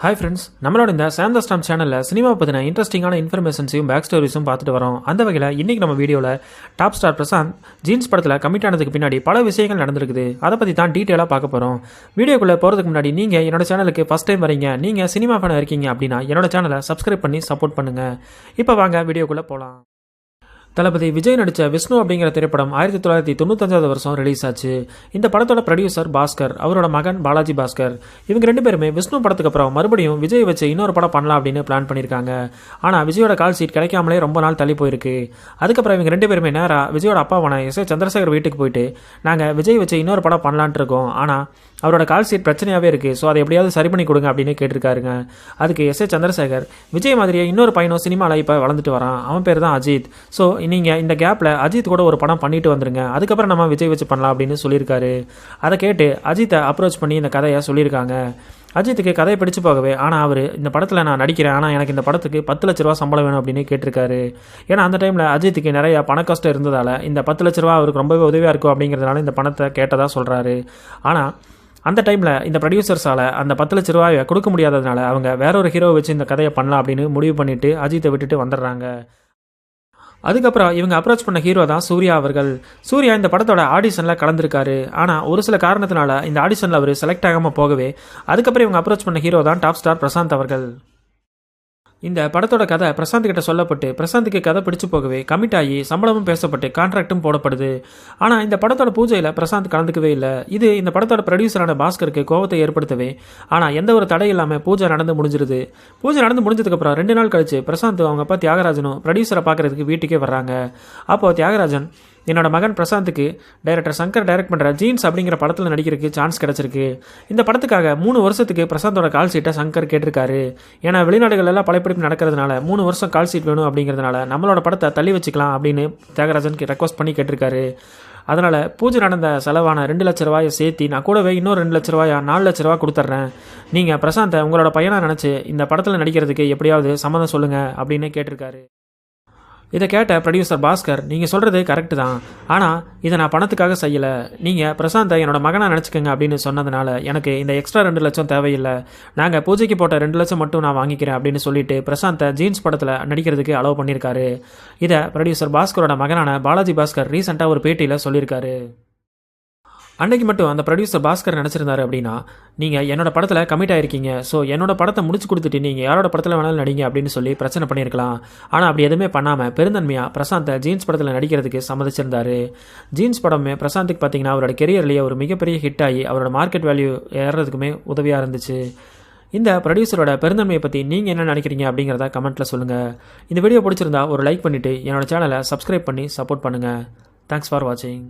Hi friends, நம்மளோட இந்த சாம் த ஸ்டாம் சேனலில் சினிமா பற்றின இன்ட்ரெஸ்டிங்கான இன்ஃபர்மேஷன்ஸையும் பேக் ஸ்டோரிஸும் பார்த்துட்டு வரோம். அந்த வகையில் இன்றைக்கி நம்ம வீடியோவில் டாப் ஸ்டார் பிரசாந்த் ஜீன்ஸ் படத்தில் கமிட் ஆனதுக்கு பின்னாடி பல விஷயங்கள் நடந்திருக்குது. அதை பற்றி தான் டீட்டெயிலாக பார்க்க போகிறோம். வீடியோக்குள்ளே போகிறதுக்கு முன்னாடி நீங்கள் என்னோட சேனலுக்கு ஃபஸ்ட் டைம் வரீங்க, நீங்கள் சினிமா ஃபேனாக இருக்கீங்க அப்படின்னா என்னோட சேனலை சப்ஸ்கிரைப் பண்ணி சப்போர்ட் பண்ணுங்கள். இப்போ வாங்க வீடியோக்குள்ளே போகலாம். தளபதி விஜய் நடித்த விஷ்ணு அப்படிங்கிற திரைப்படம் 1995 வருஷம் ரிலீஸ் ஆச்சு. இந்த படத்தோட ப்ரொடியூசர் பாஸ்கர், அவரோட மகன் பாலாஜி பாஸ்கர். இவங்க ரெண்டு பேருமே விஷ்ணு படத்துக்கு அப்புறம் மறுபடியும் விஜய் வச்சு இன்னொரு படம் பண்ணலாம் அப்படின்னு பிளான் பண்ணியிருக்காங்க. ஆனால் விஜயோட கால் சீட் கிடைக்காமலே ரொம்ப நாள் தள்ளி போயிருக்கு. அதுக்கப்புறம் இவங்க ரெண்டு பேருமே நேராக விஜயோட அப்பாவான எஸ் ஏ சந்திரசேகர் வீட்டுக்கு போயிட்டு நாங்கள் விஜய் வச்சு இன்னொரு படம் பண்ணலான்ட்டு இருக்கோம், ஆனால் அவரோட கால் சீட் பிரச்சனையாகவே இருக்குது, ஸோ அதை எப்படியாவது சரி பண்ணி கொடுங்க அப்படின்னு கேட்டிருக்காருங்க. அதுக்கு எஸ் ஏ சந்திரசேகர், விஜய் மாதிரியே இன்னொரு பையனும் சினிமாவில் இப்போ வளர்ந்துட்டு வரான், அவன் பேர் தான் அஜித். ஸோ நீங்கள் இந்த கேப்பில் அஜித் கூட ஒரு படம் பண்ணிட்டு வந்துருங்க, அதுக்கப்புறம் நம்ம விஜய் வச்சு பண்ணலாம் அப்படின்னு சொல்லியிருக்காரு. அதை கேட்டு அஜித்தை அப்ரோச் பண்ணி இந்த கதையை சொல்லியிருக்காங்க. அஜித்துக்கு கதையை பிடிச்சு போகவே, ஆனால் அவர் இந்த படத்தில் நான் நடிக்கிறேன், ஆனால் எனக்கு இந்த படத்துக்கு 10 லட்ச ரூபா சம்பளம் வேணும் அப்படின்னு கேட்டிருக்காரு. ஏன்னா அந்த டைமில் அஜித்துக்கு நிறைய பண கஷ்டம் இருந்ததால் இந்த 10 லட்ச ரூபா அவருக்கு ரொம்பவே உதவியாக இருக்கும் அப்படிங்கிறதுனால இந்த பணத்தை கேட்டதாக சொல்கிறாரு. ஆனால் அந்த டைமில் இந்த ப்ரொடியூசர்ஸால் அந்த 10 லட்ச ரூபாயை கொடுக்க முடியாததுனால அவங்க வேற ஒரு ஹீரோவை வச்சு இந்த கதையை பண்ணலாம் அப்படின்னு முடிவு பண்ணிவிட்டு அஜித்தை விட்டுட்டு வந்துடுறாங்க. அதுக்கப்புறம் இவங்க அப்ரோச் பண்ண ஹீரோ தான் சூர்யா அவர்கள். சூர்யா இந்த படத்தோட ஆடிஷனில் கலந்துருக்காரு. ஆனால் ஒரு சில காரணத்தினால இந்த ஆடிஷனில் அவர் செலக்ட் ஆகாமல் போகவே அதுக்கப்புறம் இவங்க அப்ரோச் பண்ண ஹீரோ தான் டாப் ஸ்டார் பிரசாந்த் அவர்கள். இந்த படத்தோட கதை பிரசாந்த் கிட்ட சொல்லப்பட்டு பிரசாந்துக்கு கதை பிடிச்சு போகவே கமிட் ஆகி சம்பளமும் பேசப்பட்டு கான்ட்ராக்டும் போடப்படுது. ஆனால் இந்த படத்தோட பூஜையில் பிரசாந்த் கலந்துக்கவே இல்லை. இது இந்த படத்தோட ப்ரொடியூசரான பாஸ்கருக்கு கோபத்தை ஏற்படுத்தவே, ஆனால் எந்த ஒரு தடை இல்லாமல் பூஜை நடந்து முடிஞ்சிருது. பூஜை நடந்து முடிஞ்சதுக்கப்புறம் 2 நாள் கழிச்சு பிரசாந்த் அவங்க அப்பா தியாகராஜனும் ப்ரொடியூசரை பார்க்கறதுக்கு வீட்டுக்கே வர்றாங்க. அப்போது தியாகராஜன், என்னோட மகன் பிரசாந்துக்கு டைரக்டர் சங்கர் டைரக்ட் பண்ணுற ஜீன்ஸ் அப்படிங்கிற படத்தில் நடிக்கிறதுக்கு சான்ஸ் கிடச்சிருக்கு. இந்த படத்துக்காக 3 வருஷத்துக்கு பிரசாந்தோட கால் சீட்டை சங்கர் கேட்டிருக்காரு. ஏன்னா வெளிநாடுகளெல்லாம் படைப்பிடிப்பு நடக்கிறதுனால 3 வருஷம் கால் சீட் வேணும் அப்படிங்கிறதுனால நம்மளோட படத்தை தள்ளி வச்சுக்கலாம் அப்படின்னு தியாகராஜனுக்கு ரெக்வஸ்ட் பண்ணி கேட்டிருக்காரு. அதனால் பூஜை நடந்த செலவான 2 லட்ச ரூபாயை சேர்த்து நான் கூடவே இன்னொரு 2 லட்ச ரூபாயா 4 லட்ச ரூபா கொடுத்துட்றேன், நீங்கள் பிரசாந்தை உங்களோட பையனாக நினச்சி இந்த படத்தில் நடிக்கிறதுக்கு எப்படியாவது சம்மதம் சொல்லுங்கள் அப்படின்னு கேட்டிருக்காரு. இதை கேட்ட ப்ரொடியூசர் பாஸ்கர், நீங்கள் சொல்கிறது கரெக்டு தான், ஆனால் இதை நான் பணத்துக்காக செய்யலை, நீங்கள் பிரசாந்தை என்னோட மகனாக நினச்சிக்கோங்க அப்படின்னு சொன்னதுனால எனக்கு இந்த எக்ஸ்ட்ரா 2 லட்சம் தேவையில்லை, நாங்கள் பூஜைக்கு போட்ட 2 லட்சம் மட்டும் நான் வாங்கிக்கிறேன் அப்படின்னு சொல்லிட்டு பிரசாந்தை ஜீன்ஸ் படத்தில் நடிக்கிறதுக்கு அலோவ் பண்ணியிருக்காரு. இதை ப்ரொடியூசர் பாஸ்கரோட மகனான பாலாஜி பாஸ்கர் ரீசெண்டாக ஒரு பேட்டியில் சொல்லியிருக்காரு. அன்னைக்கு மட்டும் அந்த ப்ரொடியூசர் பாஸ்கர் நினச்சிருந்தாரு அப்படின்னா, நீங்கள் என்னோட படத்தில் கமிட் ஆகிருக்கீங்க, ஸோ என்னோட படத்தை முடிச்சு கொடுத்துட்டு நீங்கள் யாரோட படத்தில் வேணாலும் நடிங்க அப்படின்னு சொல்லி பிரச்சனை பண்ணியிருக்கலாம். ஆனால் அப்படி எதுவுமே பண்ணாமல் பெருந்தன்மையாக பிரசாந்தை ஜீன்ஸ் படத்தில் நடிக்கிறதுக்கு சம்மதிச்சிருந்தாரு. ஜீன்ஸ் படமே பிரசாந்துக்கு பார்த்தீங்கன்னா அவரோட கெரியர்லேயே ஒரு மிகப்பெரிய ஹிட் ஆகி அவரோட மார்க்கெட் வேல்யூ ஏறுறதுக்குமே உதவியாக இருந்துச்சு. இந்த ப்ரொடியூசரோட பெருந்தன்மையை பற்றி நீங்கள் என்ன நினைக்கிறீங்க அப்படிங்கிறத கமெண்ட்டில் சொல்லுங்கள். இந்த வீடியோ பிடிச்சிருந்தா ஒரு லைக் பண்ணிவிட்டு என்னோட சேனலை சப்ஸ்கிரைப் பண்ணி சப்போர்ட் பண்ணுங்கள். தேங்க்ஸ் ஃபார் வாட்சிங்.